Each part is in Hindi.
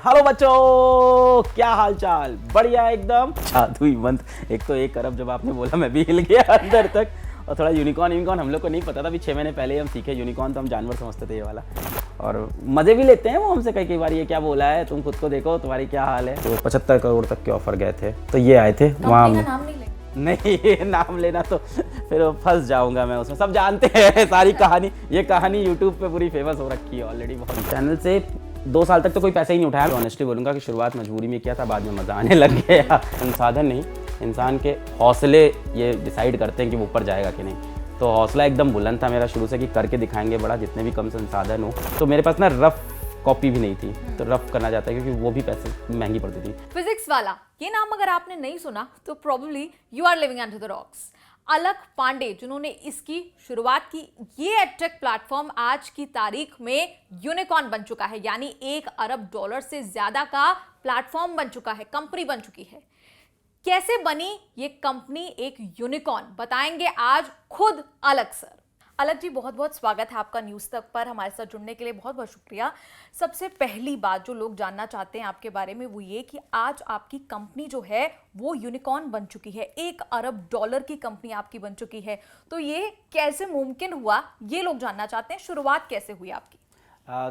हेलो बच्चों, क्या हाल चाल? बढ़िया एकदम। जादुई मंत्र। एक तो 1 अरब जब आपने बोला मैं भी हिल गया अंदर तक। और थोड़ा यूनिकॉर्न हम लोग को नहीं पता था, अभी 6 महीने पहले ही हम सीखे। यूनिकॉर्न तो हम जानवर समझते थे ये वाला। और मज़े भी लेते हैं वो हमसे कई बार, ये क्या बोला है, तुम खुद को देखो तुम्हारी क्या हाल है। तो 75 करोड़ तक के ऑफर गए थे, तो ये आए थे वहाँ। नहीं, नाम लेना तो फिर फंस जाऊंगा मैं उसमें। सब जानते हैं सारी कहानी। ये कहानी यूट्यूब पे पूरी फेमस हो रखी है ऑलरेडी। बहुत चैनल से 2 साल तक तो कोई पैसा ही नहीं उठाया। ऑनेस्टली बोलूँगा कि शुरुआत मजबूरी में किया था, बाद में मज़ा आने लग गया। संसाधन नहीं, इंसान के हौसले ये डिसाइड करते हैं कि वो ऊपर जाएगा कि नहीं। तो हौसला एकदम बुलंद था मेरा शुरू से कि करके दिखाएंगे बड़ा, जितने भी कम संसाधन हो। तो मेरे पास ना रफ कॉपी भी नहीं थी, तो रफ करना चाहता है क्योंकि वो भी पैसे महंगी पड़ती थी। फिजिक्स वाला ये नाम अगर आपने नहीं सुना तो probably you are living under the rocks. Alakh Pandey जिन्होंने इसकी शुरुआत की, ये एडटेक प्लेटफॉर्म आज की तारीख में यूनिकॉर्न बन चुका है, यानी $1 अरब से ज्यादा का प्लेटफॉर्म बन चुका है, कंपनी बन चुकी है। कैसे बनी ये कंपनी एक यूनिकॉर्न, बताएंगे आज खुद अलख सर। अलख जी, बहुत बहुत स्वागत है आपका न्यूज़ तक पर। हमारे साथ जुड़ने के लिए बहुत बहुत शुक्रिया। सबसे पहली बात जो लोग जानना चाहते हैं आपके बारे में वो ये कि आज आपकी कंपनी जो है वो यूनिकॉर्न बन चुकी है, $1 अरब की कंपनी आपकी बन चुकी है। तो ये कैसे मुमकिन हुआ, ये लोग जानना चाहते हैं। शुरुआत कैसे हुई आपकी?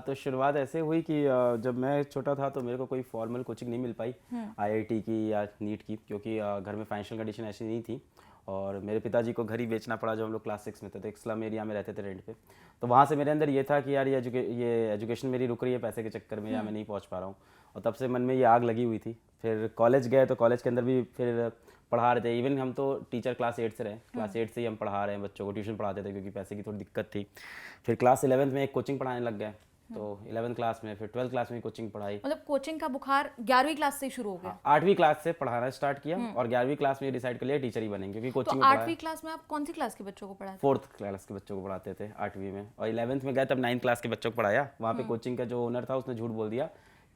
तो शुरुआत ऐसे हुई कि जब मैं छोटा था तो मेरे को कोई फॉर्मल कोचिंग नहीं मिल पाई आईआईटी की या नीट की, क्योंकि घर में फाइनेंशियल कंडीशन ऐसी नहीं थी। और मेरे पिताजी को घर ही बेचना पड़ा जब हम लोग क्लास 6 में थे, तो एक स्लम एरिया में रहते थे रेंट पे। तो वहाँ से मेरे अंदर ये था कि यार ये एजुकेशन मेरी रुक रही है पैसे के चक्कर में, या मैं नहीं पहुँच पा रहा हूँ। और तब से मन में ये आग लगी हुई थी। फिर कॉलेज गए तो कॉलेज के अंदर भी फिर पढ़ा रहे थे। इवन हम तो टीचर क्लास 8 से रहे, क्लास 8 से ही हम पढ़ा रहे हैं बच्चों को, ट्यूशन पढ़ाते थे क्योंकि पैसे की थोड़ी दिक्कत थी। फिर क्लास 11th में एक कोचिंग पढ़ाने लग गए, तो 11th क्लास में, फिर 12th क्लास में कोचिंग पढ़ाई। मतलब कोचिंग का बुखार 11वीं क्लास से शुरू हो गया? 8वीं क्लास से पढ़ाना स्टार्ट किया और 11वीं क्लास में डिसाइड कर लिया टीचर ही बनेंगे, क्योंकि कोचिंग तो में 8वीं क्लास में आप कौन सी क्लास के बच्चों को पढ़ाते? 4th क्लास के बच्चों को पढ़ाते थे 8वीं में। और 11th में गए तब 9th क्लास के बच्चों को पढ़ाया। वहाँ पे कोचिंग का जो ओनर था उसने झूठ बोल दिया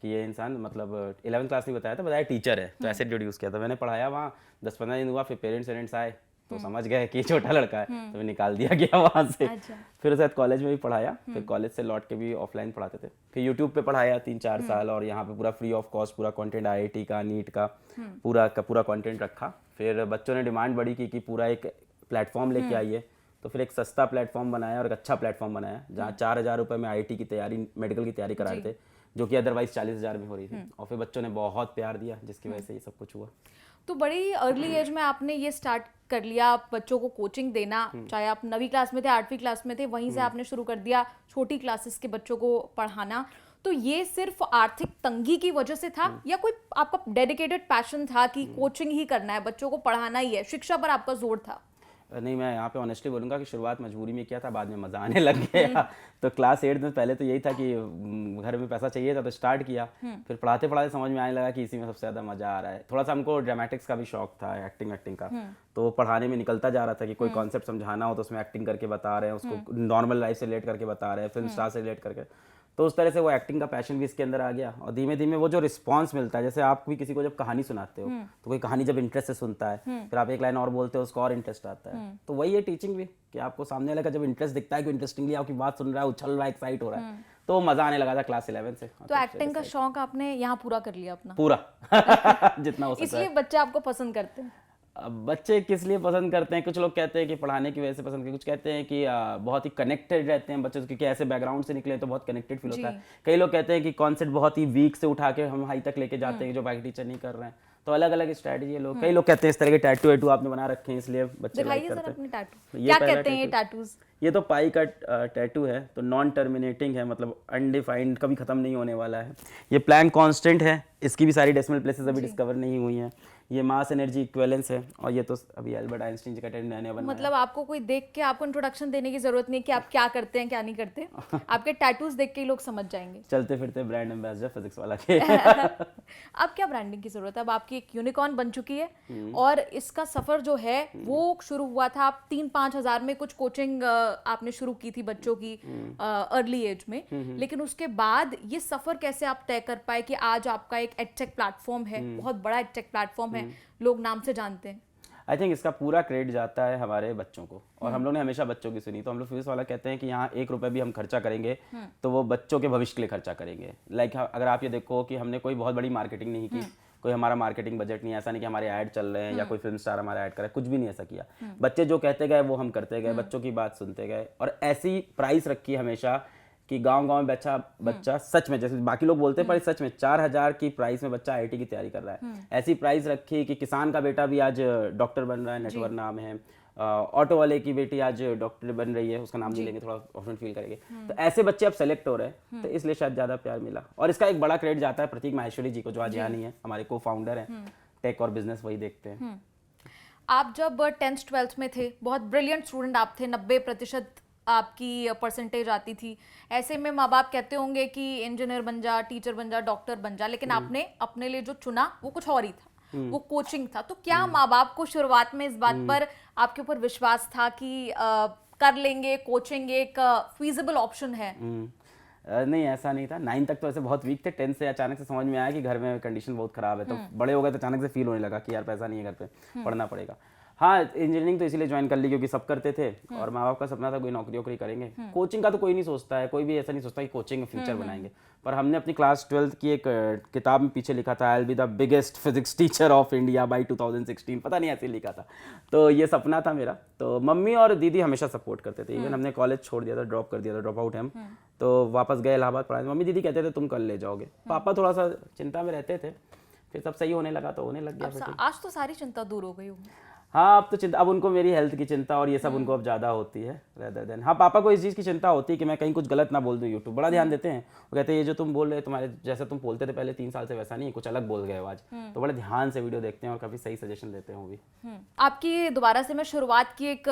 कि ये इंसान, मतलब 11th क्लास में बताया था, बताया टीचर है, तो ऐसे इंट्रोड्यूस किया था। मैंने पढ़ाया वहाँ 10-15 दिन हुआ, फिर पेरेंट्स आए तो समझ गए कि छोटा लड़का है, तो निकाल दिया गया वहाँ से। अच्छा। फिर उसके बाद कॉलेज में भी पढ़ाया, फिर कॉलेज से लौट के भी ऑफलाइन पढ़ाते थे। फिर यूट्यूब पे पढ़ाया 3-4 साल, और यहाँ पे पूरा फ्री ऑफ कॉस्ट पूरा कंटेंट, आईआईटी का, नीट का पूरा कंटेंट रखा। फिर बच्चों ने डिमांड बड़ी की कि पूरा एक प्लेटफॉर्म लेके आइए, तो फिर एक सस्ता प्लेटफॉर्म बनाया और एक अच्छा प्लेटफॉर्म बनाया, जहाँ 4,000 रुपये में आईआईटी की तैयारी, मेडिकल की तैयारी करा रहे थे, जो कि अदरवाइज 40,000 में हो रही थी। और फिर बच्चों ने बहुत प्यार दिया, जिसकी वजह से ये सब कुछ हुआ। तो बड़ी अर्ली एज में आपने ये स्टार्ट कर लिया, आप बच्चों को कोचिंग देना, चाहे आप 9वीं क्लास में थे, 8वीं क्लास में थे, वहीं से आपने शुरू कर दिया छोटी क्लासेस के बच्चों को पढ़ाना। तो ये सिर्फ आर्थिक तंगी की वजह से था या कोई आपका डेडिकेटेड पैशन था कि कोचिंग ही करना है, बच्चों को पढ़ाना ही है, शिक्षा पर आपका जोर था? नहीं, मैं यहाँ पे ऑनेस्टली बोलूँगा कि शुरुआत मजबूरी में किया था, बाद में मज़ा आने लग गया। तो क्लास 8 में पहले तो यही था कि घर में पैसा चाहिए था, तो स्टार्ट किया। फिर पढ़ाते पढ़ाते समझ में आने लगा कि इसी में सबसे ज़्यादा मज़ा आ रहा है। थोड़ा सा हमको ड्रामेटिक्स का भी शौक था, एक्टिंग का, तो पढ़ाने में निकलता जा रहा था कि कोई कॉन्सेप्ट समझाना हो तो उसमें एक्टिंग करके बता रहे हैं, उसको नॉर्मल लाइफ से रिलेट करके बता रहे हैं, फिल्म स्टार से रिलेट करके। तो उस तरह से वो एक्टिंग का पैशन भी इसके अंदर आ गया। और धीमे धीमे वो जो रिस्पांस मिलता है, जैसे आप भी किसी को जब कहानी सुनाते हो तो कोई कहानी जब इंटरेस्ट से सुनता है, फिर आप एक लाइन और बोलते हो, उसको और इंटरेस्ट आता है। तो वही है टीचिंग भी, कि आपको सामने वाले का जब इंटरेस्ट दिखता है कि इंटरेस्टिंगली आपकी बात सुन रहा है, उछल रहा है, एक्साइट हो रहा है, तो मजा आने लगा था क्लास 11 से। तो एक्टिंग का शौक आपने यहाँ पूरा कर लिया अपना? पूरा जितना हो सकता है। इसलिए बच्चे आपको पसंद करते हैं? अब बच्चे किस लिए पसंद करते हैं, कुछ लोग कहते हैं कि पढ़ाने की वजह से पसंद करते हैं, कुछ कहते हैं कि बहुत ही कनेक्टेड रहते हैं बच्चे, क्योंकि ऐसे बैकग्राउंड से निकले तो बहुत कनेक्टेड फील होता है। कई लोग कहते हैं कि कॉन्सेप्ट बहुत ही वीक से उठा के हम हाई तक लेके जाते हैं, जो बाकी टीचर नहीं कर रहे हैं। तो अलग अलग स्ट्रैटेजी है लोग। कई लोग कहते हैं इस तरह के टैटू आपने बना रखे हैं इसलिए बच्चे लाइक करते हैं। क्या कहते हैं ये टैटूज? ये तो पाई का टैटू है, तो नॉन टर्मिनेटिंग है, मतलब अनडिफाइंड, कभी खत्म नहीं होने वाला है। ये प्लैंक कांस्टेंट है, इसकी भी सारी डेसिमल प्लेसेस अभी डिस्कवर नहीं हुई हैं। ये मास एनर्जी इक्विवेलेंस है, और ये तो अभी अल्बर्ट आइंस्टीन जी का टैटू नया बनाया। मतलब आपको कोई देख के आपको इंट्रोडक्शन देने की जरूरत नहीं है कि आप क्या करते हैं क्या नहीं करते, आपके टैटूज देख के ही लोग समझ जाएंगे। चलते फिरते ब्रांड एम्बेसडर फिजिक्स वाला के। अब क्या ब्रांडिंग की जरूरत है, अब आपकी एक यूनिकॉर्न बन चुकी है, और इसका सफर जो है वो शुरू हुआ था, आप 3-5 हज़ार में कुछ कोचिंग आपने शुरू की थी बच्चों की अर्ली एज में, लेकिन उसके बाद ये सफर कैसे आप तय कर पाए कि आज आपका एक एडटेक प्लेटफॉर्म है, बहुत बड़ा एडटेक प्लेटफॉर्म है, लोग नाम से जानते हैं? आई थिंक इसका पूरा क्रेडिट जाता है हमारे बच्चों को, और हम लोग ने हमेशा बच्चों की सुनी। तो हम लोग फिजिक्स वाला कहते हैं कि यहाँ 1 रुपये भी हम खर्चा करेंगे तो वो बच्चों के भविष्य के लिए खर्चा करेंगे। लाइक अगर आप ये देखो कि हमने कोई बहुत बड़ी मार्केटिंग नहीं की, कोई हमारा मार्केटिंग बजट नहीं, ऐसा नहीं कि हमारे ऐड चल रहे हैं या कोई फिल्म स्टार हमारा ऐड कर रहा है, कुछ भी नहीं ऐसा किया। बच्चे जो कहते गए वो हम करते गए, बच्चों की बात सुनते गए, और ऐसी प्राइस रखी हमेशा कि गांव-गांव में बच्चा सच में, जैसे बाकी लोग बोलते हैं पर सच में 4000 की प्राइस में बच्चा आईआईटी की तैयारी कर रहा है। ऐसी प्राइस रखी कि किसान का बेटा भी आज डॉक्टर बन रहा है, नेटवर्क नाम है, ऑटो वाले की बेटी आज डॉक्टर बन रही है, उसका नाम नहीं लेंगे, थोड़ा ऑफेंड फील करेंगे। तो ऐसे बच्चे अब सेलेक्ट हो रहे हैं, तो इसलिए शायद ज़्यादा प्यार मिला। और इसका एक बड़ा क्रेडिट जाता है प्रतीक माहेश्वरी जी को, जो आज यहाँ नहीं है, हमारे को फाउंडर हैं, टेक और बिजनेस वही देखते हैं। आप जब 10th 12th में थे, बहुत ब्रिलियंट स्टूडेंट आप थे, 90% आपकी परसेंटेज आती थी। ऐसे में माँ बाप कहते होंगे कि इंजीनियर बन जा, टीचर बन जा, डॉक्टर बन जा, लेकिन आपने अपने लिए जो चुना वो कुछ और ही था, वो कोचिंग था। तो क्या माँ बाप को शुरुआत में इस बात पर आपके ऊपर विश्वास था कि कर लेंगे, कोचिंग एक फीजिबल ऑप्शन है? नहीं, ऐसा नहीं था। 9 तक तो ऐसे बहुत वीक थे। 10 से अचानक से समझ में आया कि घर में कंडीशन बहुत ख़राब है, तो बड़े हो गए तो अचानक से फील होने लगा कि यार पैसा नहीं है घर पे, पढ़ना पड़ेगा। हाँ, इंजीनियरिंग तो इसीलिए ज्वाइन कर ली क्योंकि सब करते थे और माँ बाप का सपना था कोई नौकरी वोकरी करेंगे। कोचिंग का तो कोई नहीं सोचता है, कोई भी ऐसा नहीं सोचता कि कोचिंग में फ्यूचर बनाएंगे। पर हमने अपनी क्लास 12th की एक किताब में पीछे लिखा था, I will be the biggest physics teacher of India by 2016, पता नहीं ऐसे ही लिखा था। तो ये सपना था मेरा। तो मम्मी और दीदी हमेशा सपोर्ट करते थे। इवन हमने कॉलेज छोड़ दिया था, ड्रॉप कर दिया था, ड्रॉप आउट हम, तो वापस गए इलाहाबाद पढ़ाने। मम्मी दीदी कहते थे तुम कर ले जाओगे, पापा थोड़ा सा चिंता में रहते थे। फिर सब सही होने लगा तो होने लग गया। आज तो सारी चिंता दूर हो गई होगी। हाँ, अब तो चिंता, अब उनको मेरी हेल्थ की चिंता और ये सब उनको अब ज़्यादा होती है रेदर देन। हाँ, पापा को इस चीज़ की चिंता होती है कि मैं कहीं कुछ गलत ना बोल दूँ। यूट्यूब बड़ा ध्यान देते हैं, वो कहते हैं ये जो तुम बोल रहे हो, तुम्हारे जैसा तुम बोलते थे पहले 3 साल से वैसा नहीं, कुछ अलग बोल गए हो आज। तो बड़े ध्यान से वीडियो देखते हैं और काफ़ी सही सजेशन देते हैं वो भी। आपकी दोबारा से मैं शुरुआत की एक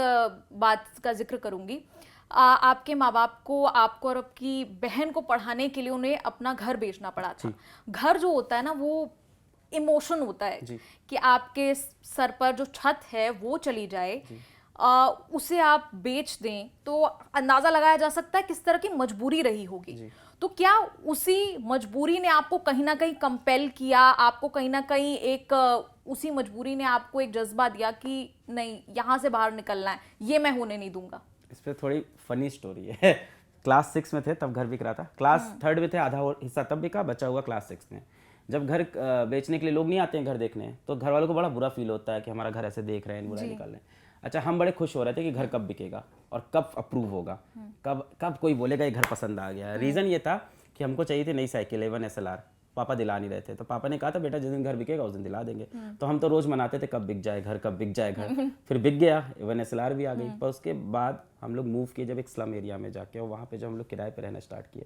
बात का जिक्र करूंगी। आपके माँ बाप को, आपको और आपकी बहन को पढ़ाने के लिए उन्हें अपना घर बेचना पड़ा था। घर जो होता है ना, वो इमोशन होता है कि आपके सर पर जो छत है वो चली जाए, उसे आप बेच दें, तो अंदाजा लगाया जा सकता है किस तरह की मजबूरी रही होगी। तो क्या उसी मजबूरी ने आपको कहीं ना कहीं कंपेल किया, आपको कहीं ना कहीं एक उसी मजबूरी ने आपको एक जज्बा दिया कि नहीं, यहाँ से बाहर निकलना है, ये मैं होने नहीं दूंगा? इस पर थोड़ी फनी स्टोरी है। क्लास 6 में थे तब घर बिक रहा था, क्लास 3rd में थे, आधा हिस्सा तब बिका, बचा हुआ क्लास 6 में। जब घर बेचने के लिए लोग नहीं आते हैं घर देखने, तो घर वालों को बड़ा बुरा फील होता है कि हमारा घर ऐसे देख रहे हैं, बुरा निकाल रहे हैं। अच्छा, हम बड़े खुश हो रहे थे कि घर कब बिकेगा और कब अप्रूव होगा, कब कोई बोलेगा ये घर पसंद आ गया। रीज़न ये था कि हमको चाहिए थी नई साइकिल 11 SLR, पापा दिला नहीं रहे थे। तो पापा ने कहा था बेटा जिस दिन घर बिकेगा उस दिन दिला देंगे। तो हम तो रोज़ मनाते थे कब बिक जाए घर, कब बिक जाए घर। फिर बिक गया, 11 SLR भी आ गई। पर उसके बाद हम लोग मूव किए जब एक स्लम एरिया में जाके, और वहाँ पे जब हम लोग किराए पे रहना स्टार्ट किए,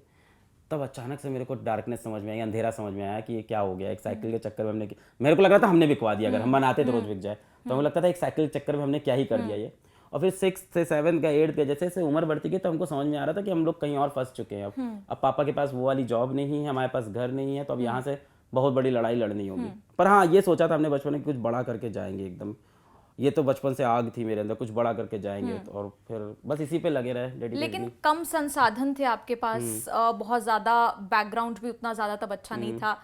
तब अचानक से मेरे को डार्कनेस समझ में आई, अंधेरा समझ में आया कि ये क्या हो गया। एक साइकिल के चक्कर में हमने, मेरे को लग रहा था हमने बिकवा दिया, अगर हम मनाते तो रोज बिक जाए, तो हमें लगता था एक साइकिल के चक्कर में हमने क्या ही कर दिया ये। और फिर 6th से 7th का 8th का जैसे जैसे उम्र बढ़ती गई तो हमको समझ में आ रहा था कि हम लोग कहीं और फंस चुके हैं। अब पापा के पास वो वाली जॉब नहीं है, हमारे पास घर नहीं है, तो अब यहाँ से बहुत बड़ी लड़ाई लड़नी होगी। पर हाँ, ये सोचा था हमने बचपन में कुछ बड़ा करके जाएंगे एकदम। ये तो बचपन से आग थी मेरे अंदर, कुछ बड़ा करके जाएंगे। और फिर बस इसी पे लगे रहे। लेकिन कम संसाधन थे आपके पास, बहुत ज्यादा बैकग्राउंड भी उतना ज्यादा तब अच्छा नहीं था।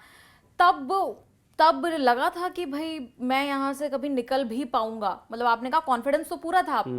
तब लगा था कि भाई मैं यहाँ से कभी निकल भी पाऊंगा? मतलब आपने कहा कॉन्फिडेंस तो पूरा था आपको,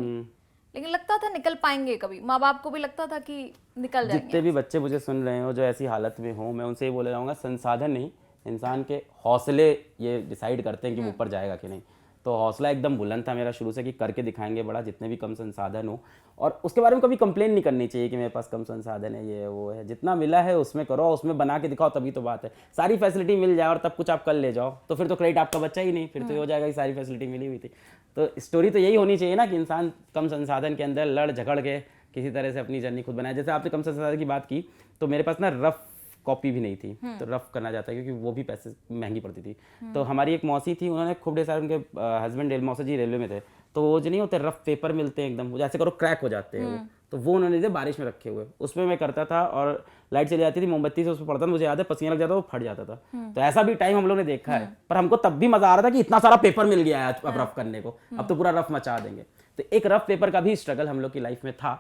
लेकिन लगता था निकल पाएंगे कभी? माँ बाप को भी लगता था कि निकल जाएंगे? जितने भी बच्चे मुझे सुन रहे हो जो ऐसी हालत में हो, मैं उनसे ये बोले रहूँगा, संसाधन नहीं, इंसान के हौसले ये डिसाइड करते हैं कि वो ऊपर जाएगा कि नहीं। तो हौसला एकदम बुलंद था मेरा शुरू से कि करके दिखाएंगे बड़ा, जितने भी कम संसाधन हो। और उसके बारे में कभी कंप्लेन नहीं करनी चाहिए कि मेरे पास कम संसाधन है, ये वो है। जितना मिला है उसमें करो, उसमें बना के दिखाओ, तभी तो बात है। सारी फैसिलिटी मिल जाए और तब कुछ आप कर ले जाओ तो फिर तो क्रेडिट आपका बच्चा ही नहीं, फिर तो ये हो जाएगा कि सारी फैसिलिटी मिली हुई थी। तो स्टोरी तो यही होनी चाहिए ना कि इंसान कम संसाधन के अंदर लड़ झगड़ के किसी तरह से अपनी जर्नी खुद बनाए। जैसे आपने कम संसाधन की बात की, तो मेरे पास ना रफ कॉपी भी नहीं थी, तो रफ करना चाहता है क्योंकि वो भी पैसे महंगी पड़ती थी। तो हमारी एक मौसी थी, उन्होंने खूब ढेर सारे, उनके हस्बैंड मौसा जी रेलवे में थे, तो वो जो नहीं होते रफ पेपर मिलते हैं एकदम, जैसे करो क्रैक हो जाते हैं वो, तो वो उन्होंने दिए बारिश में रखे हुए, उसमें मैं करता था। और लाइट चली जाती थी, मोमबत्ती से उसमें पड़ता था, मुझे याद है पसीना लग जाता, वो फट जाता था। तो ऐसा भी टाइम हम लोग ने देखा है। पर हमको तब भी मजा आ रहा था कि इतना सारा पेपर मिल गया है अब रफ करने को, अब तो पूरा रफ मचा देंगे। तो एक रफ पेपर का भी स्ट्रगल हम लोग की लाइफ में था,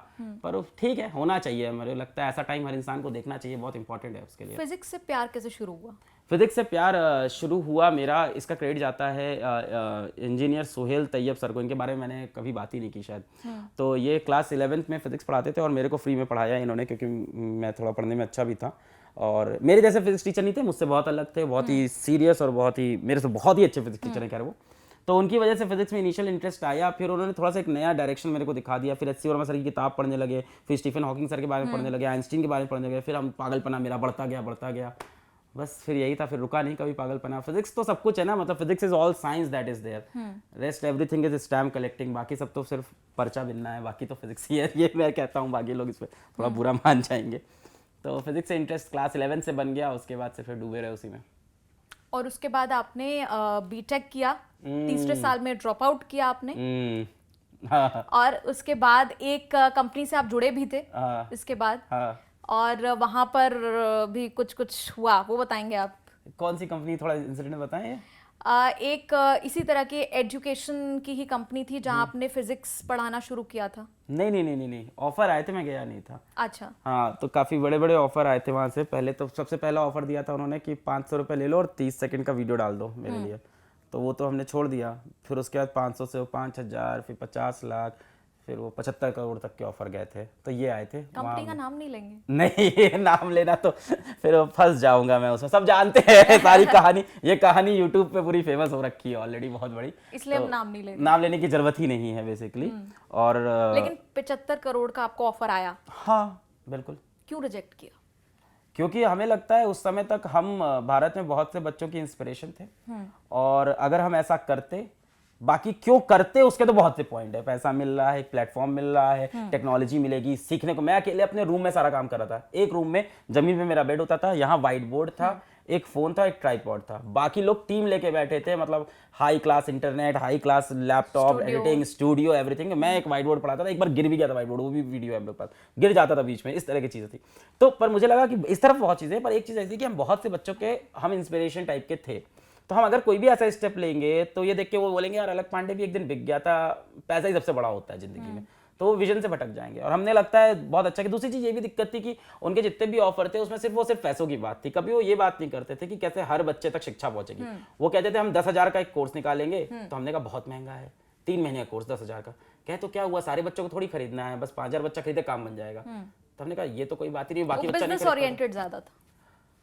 पर ठीक है, होना चाहिए। मुझे लगता है ऐसा टाइम हर इंसान को देखना चाहिए, बहुत इंपॉर्टेंट है उसके लिए। फिजिक्स से प्यार कैसे शुरू हुआ? फिजिक्स से प्यार शुरू हुआ मेरा, इसका क्रेडिट जाता है इंजीनियर सुहेल तैयब सर को। इनके बारे में मैंने कभी बात ही नहीं की शायद। तो ये क्लास 11th में फिजिक्स पढ़ाते थे और मेरे को फ्री में पढ़ाया इन्होंने, क्योंकि मैं थोड़ा पढ़ने में अच्छा भी था। और मेरे जैसे फिजिक्स टीचर नहीं थे, मुझसे बहुत अलग थे, बहुत ही सीरियस और बहुत ही मेरे से बहुत ही अच्छे फिजिक्स टीचर हैं खैर वो। तो उनकी वजह से फिजिक्स में इनिशियल इंटरेस्ट आया, फिर उन्होंने थोड़ा सा एक नया डायरेक्शन मेरे को दिखा दिया। फिर एच सी वर्मा सर की किताब पढ़ने लगे, फिर स्टीफन हॉकिंग सर के बारे में पढ़ने लगे, आइंस्टीन के बारे में पढ़ने लगे। फिर हम पागलपना मेरा बढ़ता गया, बस फिर यही था, फिर रुका नहीं कभी पागलपना। फिजिक्स तो सब कुछ है ना, मतलब physics is all science that is there, rest everything is stamp collecting. बाकी सब तो सिर्फ पर्चा बिनना है, बाकी तो फिजिक्स ही है, ये मैं कहता हूँ। बाकी लोग इस पर थोड़ा बुरा मान जाएंगे। तो फिजिक्स से इंटरेस्ट क्लास 11 से बन गया, उसके बाद से फिर डूबे रहे उसी में। और उसके बाद आपने बीटेक किया, तीसरे साल में ड्रॉप आउट किया आपने। हाँ, और उसके बाद एक कंपनी से आप जुड़े भी थे हाँ, इसके बाद, हाँ। और वहां पर भी कुछ हुआ, वो बताएंगे आप? कौन सी कंपनी, थोड़ा इंसिडेंट बताएं। एक इसी तरह की एजुकेशन की ही कंपनी थी जहां आपने फिजिक्स पढ़ाना शुरू किया था। नहीं, ऑफर आए थे, मैं गया नहीं था। अच्छा। हाँ, तो काफ़ी बड़े बड़े ऑफर आए थे वहाँ से। पहले तो सबसे पहला ऑफर दिया था उन्होंने कि 500 रुपये ले लो और 30 सेकंड का वीडियो डाल दो मेरे लिए। तो वो तो हमने छोड़ दिया। फिर उसके बाद 500 से वो 5000, फिर 50 लाख, फिर वो 75 करोड़ तक के ऑफर गए थे। तो ये आए थे। कंपनी का नाम नहीं लेंगे? नहीं, नाम लेना तो फिर फंस जाऊंगा मैं उसमें, सब जानते हैं सारी कहानी। ये कहानी यूट्यूब पे पूरी फेमस हो रखी है ऑलरेडी, बहुत बड़ी, इसलिए हम नाम नहीं लेंगे। नाम लेने की जरूरत ही नहीं है बेसिकली। और लेकिन 75 करोड़ का आपको ऑफर आया? हाँ बिल्कुल। क्यों रिजेक्ट किया? क्योंकि हमें लगता है उस समय तक हम भारत में बहुत से बच्चों की इंस्पिरेशन थे, और अगर हम ऐसा करते, बाकी क्यों करते उसके तो बहुत से पॉइंट है। पैसा मिल रहा है, एक प्लेटफॉर्म मिल रहा है, टेक्नोलॉजी मिलेगी सीखने को। मैं अकेले अपने रूम में सारा काम कर रहा था। एक रूम में जमीन पे मेरा बेड होता था, यहाँ व्हाइट बोर्ड था, एक फोन था, एक ट्राइपॉड था। बाकी लोग टीम लेके बैठे थे, मतलब high class internet, high class laptop, editing studio, everything. मैं एक व्हाइट बोर्ड पढ़ाता था। एक बार गिर भी गया था व्हाइट बोर्ड, वो भी वीडियो है हम लोग पास, गिर जाता था बीच में, इस तरह की चीजें थी। तो पर मुझे लगा कि इस तरफ बहुत चीजें, पर एक चीज ऐसी कि हम बहुत से बच्चों के हम इंस्पिरेशन टाइप के थे। तो हम अगर कोई भी ऐसा स्टेप लेंगे तो ये देख के वो बोलेंगे यार अलग पांडे भी एक दिन बिक गया था, पैसा ही सबसे बड़ा होता है जिंदगी में। तो वो विजन से भटक जाएंगे। और हमने लगता है बहुत अच्छा कि दूसरी चीज ये भी दिक्कत थी कि उनके जितने भी ऑफर थे उसमें सिर्फ पैसों की बात थी। कभी वो ये बात नहीं करते थे कि कैसे हर बच्चे तक शिक्षा पहुंचेगी। वो कहते थे हम 10,000 का एक कोर्स निकालेंगे। तो हमने कहा बहुत महंगा है, 3 महीने का कोर्स 10,000 का। कहे तो क्या हुआ, सारे बच्चों को थोड़ी खरीदना है, बस 5,000 बच्चा खरीदे काम बन जाएगा। तो हमने कहा ये तो कोई बात ही नहीं, बाकी बच्चा नहीं बिजनेस ओरिएंटेड ज्यादा था।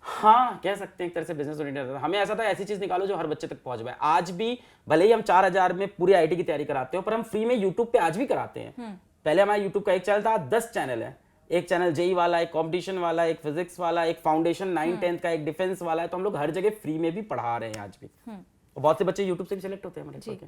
हाँ कह सकते हैं एक तरह से बिजनेस ओरिएंटेड था। हमें ऐसा था ऐसी चीज निकालो जो हर बच्चे तक पहुंच पाए। आज भी भले ही हम 4,000 में पूरी आईटी की तैयारी कराते हो, पर हम फ्री में यूट्यूब पे आज भी कराते हैं। पहले हमारा यूट्यूब का एक चैनल था, 10 चैनल है। एक चैनल जेई वाला, एक कंपटीशन वाला, एक फिजिक्स वाला, एक फाउंडेशन 9-10 का, एक डिफेंस वाला है। तो हम लोग हर जगह फ्री में भी पढ़ा रहे हैं आज भी। और बहुत से बच्चे यूट्यूब से भी सिलेक्ट होते हैं हमारे।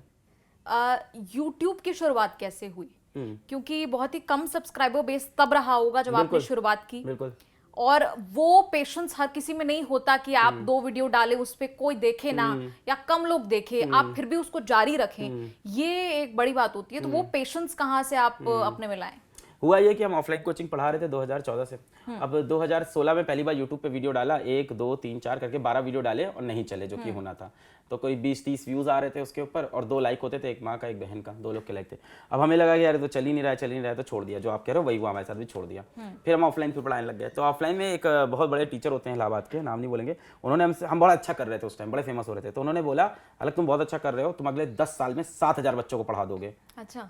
यूट्यूब की शुरुआत कैसे हुई? क्योंकि बहुत ही कम सब्सक्राइबर बेस तब रहा होगा जब आपने शुरुआत की। बिल्कुल। और वो पेशेंस हर किसी में नहीं होता कि आप 2 वीडियो डालें, उस पर कोई देखे ना या कम लोग देखे, आप फिर भी उसको जारी रखें, ये एक बड़ी बात होती है। तो वो पेशेंस कहाँ से आप अपने में लाएं? हुआ ये कि हम ऑफलाइन कोचिंग पढ़ा रहे थे 2014 से। अब 2016 में पहली बार यूट्यूब पे वीडियो डाला, 1, 2, 3, 4 करके 12 वीडियो डाले और नहीं चले, जो कि होना था। तो कोई 20-30 व्यूज आ रहे थे उसके ऊपर, और 2 लाइक होते थे, एक माँ का एक बहन का, 2 लोग के लाइक थे। अब हमें लगा कि यार तो चल ही नहीं रहा है, तो छोड़ दिया। जो आप कह रहे हो वही हुआ हमारे साथ भी, छोड़ दिया। फिर हम ऑफलाइन पे पढ़ाने लग गए। तो ऑफलाइन में एक बहुत बड़े टीचर होते हैं इलाहाबाद के, नाम नहीं बोलेंगे, उन्होंने हमसे, हम बड़ा अच्छा कर रहे थे उस टाइम, बड़े फेमस हो रहे थे। तो उन्होंने बोला अलग तुम बहुत अच्छा कर रहे हो, तुम अगले 10 साल में 7,000 बच्चों को पढ़ा दोगे। अच्छा।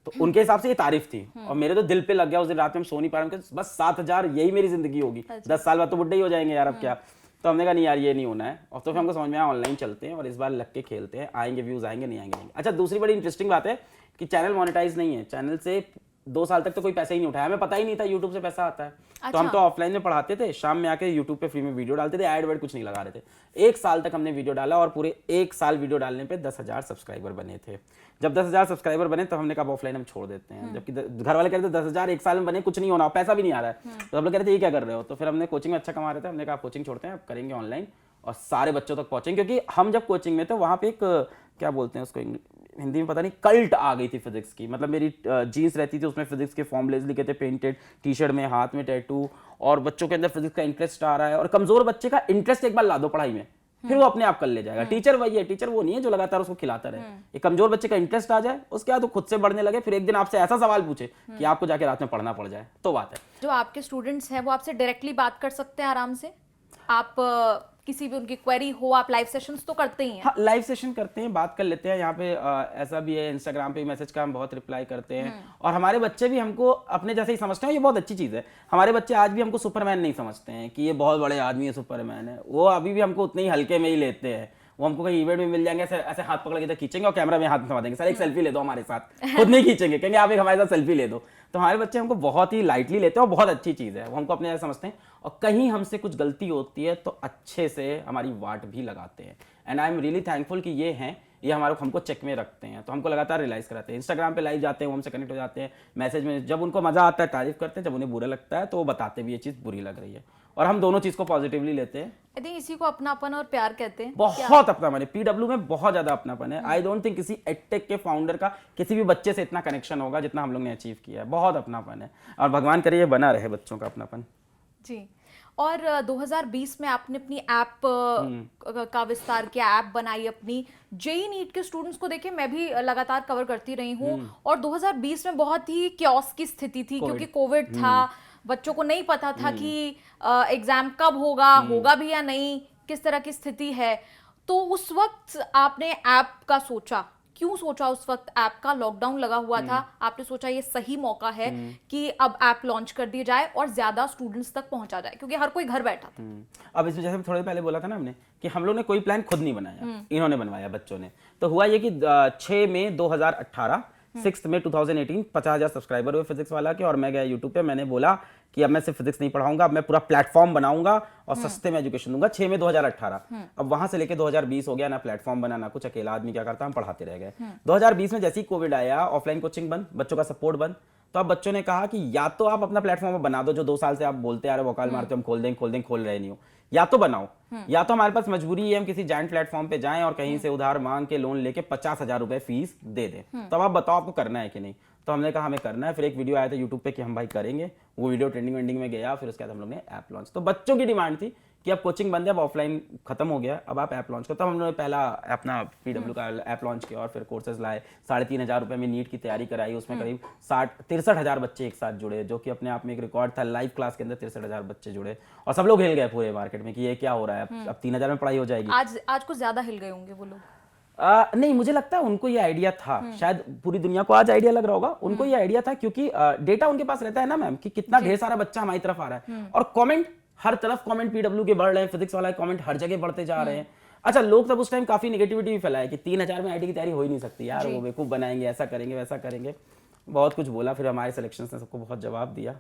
तो उनके हिसाब से ये तारीफ थी, और मेरे तो दिल पे लग गया। उस दिन रात में हम सो नहीं पा रहे थे, बस 7,000 यही मेरी जिंदगी होगी। 10 साल बाद तो बुढ़े ही हो जाएंगे यार, अब क्या। तो हमने कहा नहीं यार ये नहीं होना है। और तो फिर हमको समझ में आया ऑनलाइन चलते हैं और इस बार लग के खेलते हैं, आएंगे व्यूज, आएंगे नहीं आएंगे नहीं। अच्छा, दूसरी बड़ी इंटरेस्टिंग बात है कि चैनल मोनेटाइज नहीं है। चैनल से 2 साल तक तो कोई पैसा ही नहीं उठाया, हमें पता ही नहीं था यूट्यूब से पैसा आता है। तो हम तो ऑफलाइन में पढ़ाते थे, शाम में आके यूट्यूब पे फ्री में वीडियो डालते थे, एड वेड कुछ नहीं लगा रहे थे। 1 साल तक हमने वीडियो डाला और पूरे 1 साल वीडियो डालने पे 10,000 सब्सक्राइबर बने थे। जब 10,000 सब्सक्राइबर बने तो हमने कहा ऑफलाइन हम छोड़ देते हैं। जबकि घर वाले कहते थे 10,000 1 साल में बने, कुछ नहीं होना, पैसा भी नहीं आ रहा है। तो हम लोग कह रहे थे ये क्या कर रहे हो। तो फिर हमने कोचिंग में अच्छा कमा रहे थे, हमने कहा कोचिंग छोड़ते हैं, अब करेंगे ऑनलाइन और सारे बच्चों तक पहुंचेंगे। क्योंकि हम जब कोचिंग में थे वहाँ पे एक क्या बोलते हैं उसको हिंदी में पता नहीं, कल्ट आ गई थी फिजिक्स की। मतलब मेरी जीन्स रहती थी, उसमें फिजिक्स के फॉर्मूलेज लिखे थे पेंटेड, टी-शर्ट में, हाथ में टैटू, और बच्चों के अंदर फिजिक्स का इंटरेस्ट आ रहा है। और कमजोर बच्चे का इंटरेस्ट एक बार ला दो पढ़ाई में, फिर वो अपने आप कर ले जाएगा। टीचर वही है, टीचर वो नहीं है जो लगातार उसको खिलाता रहे। एक कमजोर बच्चे का इंटरेस्ट आ जाए, उसके बाद वो खुद से बढ़ने लगे, फिर एक दिन आपसे ऐसा सवाल पूछे कि आपको जाके रात में पढ़ना पड़ जाए, तो बात है। जो आपके स्टूडेंट्स हैं वो आपसे डायरेक्टली बात कर सकते हैं आराम से? आप किसी भी उनकी क्वेरी हो, आप लाइव सेशंस तो करते ही हैं। हाँ, लाइव सेशन करते हैं, बात कर लेते हैं यहाँ पे। ऐसा भी है, इंस्टाग्राम पे मैसेज का हम बहुत रिप्लाई करते हैं। और हमारे बच्चे भी हमको अपने जैसे ही समझते हैं, ये बहुत अच्छी चीज़ है। हमारे बच्चे आज भी हमको सुपरमैन नहीं समझते हैं कि ये बहुत बड़े आदमी है, सुपरमैन है। वो अभी भी हमको उतने ही हल्के में ही लेते हैं। वो हमको कहीं इवेंट में मिल जाएंगे, ऐसे ऐसे हाथ पकड़ के इधर खींचेंगे और कैमरा में हाथ थमा देंगे, सर एक सेल्फी ले दो हमारे साथ। खुद नहीं खींचेंगे, कहेंगे आप एक हमारे साथ सेल्फी ले दो। तो हमारे बच्चे हमको बहुत ही लाइटली लेते हैं और बहुत अच्छी चीज़ है, वो हमको अपने जैसे समझते हैं। और कहीं हमसे कुछ गलती होती है तो अच्छे से हमारी वाट भी लगाते हैं। And I am really thankful कि ये हैं, ये हमारे हमको चेक में रखते हैं, तो हमको लगातार रियलाइज कराते हैं। इंस्टाग्राम पे लाइव जाते हैं, वो हमसे कनेक्ट हो जाते हैं, मैसेज में जब उनको मजा आता है तारीफ करते हैं, जब उन्हें बुरा लगता है तो वो बताते भी ये चीज़ बुरी लग रही है। और हम दोनों चीज़ को पॉजिटिवली लेते हैं। आई थिंक इसी को अपनापन और प्यार कहते हैं। बहुत अपनापन है पीडब्ल्यू में, बहुत ज्यादा अपनापन है। आई डोंट थिंक किसी एडटेक के फाउंडर का किसी भी बच्चे से इतना कनेक्शन होगा जितना हम लोग ने अचीव किया है। बहुत अपनापन है और भगवान करे ये बना रहे बच्चों का अपनापन जी। और 2020 में आपने अपनी ऐप का विस्तार किया, ऐप बनाई अपनी। जेई नीट के स्टूडेंट्स को देखे मैं भी लगातार कवर करती रही हूँ। और 2020 में बहुत ही क्योस की स्थिति थी क्योंकि कोविड था, बच्चों को नहीं पता था कि एग्जाम कब होगा भी या नहीं, किस तरह की स्थिति है। तो उस वक्त आपने ऐप का सोचा, क्यों सोचा उस वक्त ऐप का? लॉकडाउन लगा हुआ था, आपने सोचा ये सही मौका है कि अब ऐप लॉन्च कर दी जाए और ज्यादा स्टूडेंट्स तक पहुंचा जाए, क्योंकि हर कोई घर बैठा था। अब इसमें जैसे थोड़े पहले बोला था ना हमने कि हम लोग ने कोई प्लान खुद नहीं बनाया, इन्होंने बनवाया बच्चों ने। तो हुआ ये कि 6 मई 2018 6 मई 2018 50,000 सब्सक्राइबर हुए फिजिक्स वाला के। और मैं गया यूट्यूब पे, मैंने बोला कि अब मैं सिर्फ फिजिक्स नहीं पढ़ाऊंगा, अब मैं पूरा प्लेटफॉर्म बनाऊंगा और सस्ते में एजुकेशन दूंगा। 6 मई 2018। अब वहां से लेके 2020 हो गया, ना प्लेटफॉर्म बना ना कुछ, अकेला आदमी क्या करता, हम पढ़ाते रह गए। 2020 में जैसे ही कोविड आया, ऑफलाइन कोचिंग बंद, बच्चों का सपोर्ट बंद। तो अब बच्चों ने कहा कि या तो आप अपना प्लेटफॉर्म बना दो, जो 2 साल से आप बोलते आ रहे हो, वकाल मारते हो हम खोल रहे नहीं हो, या तो बनाओ, या तो हमारे पास मजबूरी है हम किसी जाइंट प्लेटफॉर्म पे जाएं और कहीं से उधार मांग के लोन लेके 50,000 रुपए फीस दे दें। तो अब आप बताओ आपको करना है कि नहीं। तो हमने कहा हमें करना है। फिर एक वीडियो आया था यूट्यूब पे कि हम भाई करेंगे, वो वीडियो ट्रेंडिंग वेंडिंग में गया। फिर उसके बाद हम लोग ने ऐप लॉन्च। तो बच्चों की डिमांड थी कि अब कोचिंग बंद है, अब ऑफलाइन खत्म हो गया, अब आप ऐप लॉन्च करो। तब हम लोगों ने पहला अपना पीडब्ल्यू का ऐप लॉन्च किया और फिर कोर्सेज लाए। 3,500 रुपए में नीट की तैयारी कराई। उसमें करीब 63,000 बच्चे एक साथ जुड़े, जो कि अपने आप में एक रिकॉर्ड था। लाइव क्लास के अंदर 63,000 बच्चे जुड़े और सब लोग हिल गए पूरे मार्केट में कि ये क्या हो रहा है, अब 3,000 में पढ़ाई हो जाएगी। आज कुछ ज्यादा हिल गए होंगे वो लोग। नहीं, मुझे लगता है उनको ये आइडिया था, शायद पूरी दुनिया को आज आइडिया लग रहा होगा, उनको ये आइडिया था क्योंकि डेटा उनके पास रहता है ना मैम, कि कितना ढेर सारा बच्चा हमारी तरफ आ रहा है। और कमेंट हर तरफ, कमेंट पीडब्ल्यू के बढ़ रहे हैं, फिजिक्स वाला कमेंट हर जगह बढ़ते जा रहे हैं। अच्छा, लोग तब उस टाइम काफी नेगेटिविटी भी फैलाए कि 3,000 में आईटी की तैयारी हो ही नहीं सकती यार, वो बेवकूफ बनाएंगे, ऐसा करेंगे वैसा करेंगे, बहुत कुछ बोला। फिर हमारे सिलेक्शन ने सबको बहुत जवाब दिया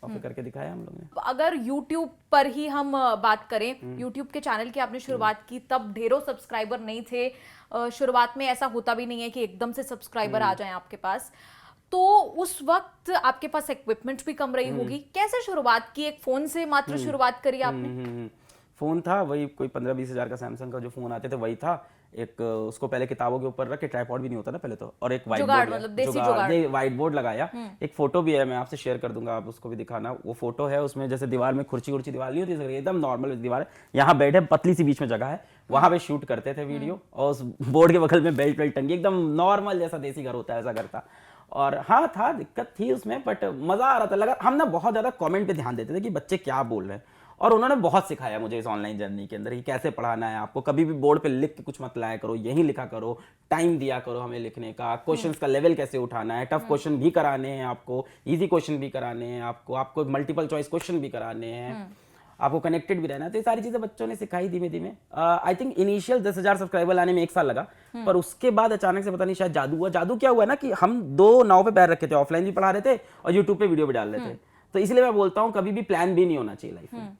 और फिर करके दिखाया हम लोग ने। अगर YouTube पर ही हम बात करें, YouTube के चैनल की आपने शुरुआत की, तब ढेरों सब्सक्राइबर नहीं थे। शुरुआत में ऐसा होता भी नहीं है कि एकदम से सब्सक्राइबर आ जाएं आपके पास। तो उस वक्त आपके पास इक्विपमेंट भी कम रही होगी। कैसे शुरुआत की? एक फोन से मात्र शुरुआत करी आपने? फोन था वही कोई 15-20 हज़ार का सैमसंग का जो फोन आते थे वही था। एक उसको पहले किताबों के ऊपर रख के, ट्राइपॉड भी नहीं होता ना पहले तो, और एक व्हाइट बोर्ड, मतलब देसी जुगाड़, व्हाइट बोर्ड लगाया। एक फोटो भी है, मैं आपसे शेयर कर दूंगा, आप उसको भी दिखाना। वो फोटो है, उसमें जैसे दीवार में कुर्सी दीवार नहीं होती, एकदम नॉर्मल दीवार है, यहाँ बेड है, पतली सी बीच में जगह है, वहां पे शूट करते थे वीडियो। और उस बोर्ड के बगल में बेल्ट वेल्ट टंगी, एकदम नॉर्मल जैसा देसी घर होता है ऐसा घर था। और हाँ था, दिक्कत थी उसमें, बट मजा आ रहा था। लगा हम ना बहुत ज्यादा कमेंट पे ध्यान देते थे कि बच्चे क्या बोल रहे हैं, और उन्होंने बहुत सिखाया मुझे इस ऑनलाइन जर्नी के अंदर कि कैसे पढ़ाना है आपको। कभी भी बोर्ड पे लिख के कुछ मत लाया करो, यही लिखा करो, टाइम दिया करो हमें लिखने का, क्वेश्चंस का लेवल कैसे उठाना है, टफ क्वेश्चन भी कराने हैं आपको, इजी क्वेश्चन भी कराने हैं आपको मल्टीपल चॉइस क्वेश्चन भी कराने हैं, आपको कनेक्टेड भी रहना है। तो ये सारी चीजें बच्चों ने सिखाई धीमे धीमे। आई थिंक इनिशियल 10,000 सब्सक्राइबर लाने में 1 साल लगा, पर उसके बाद अचानक से पता नहीं शायद जादू हुआ। जादू क्या हुआ ना कि हम 2 नाव पे पैर रखे थे, ऑफलाइन भी पढ़ा रहे थे और यूट्यूब पे वीडियो भी डाल रहे थे। तो इसलिए मैं बोलता हूँ कभी भी प्लान बी नहीं होना चाहिए लाइफ में।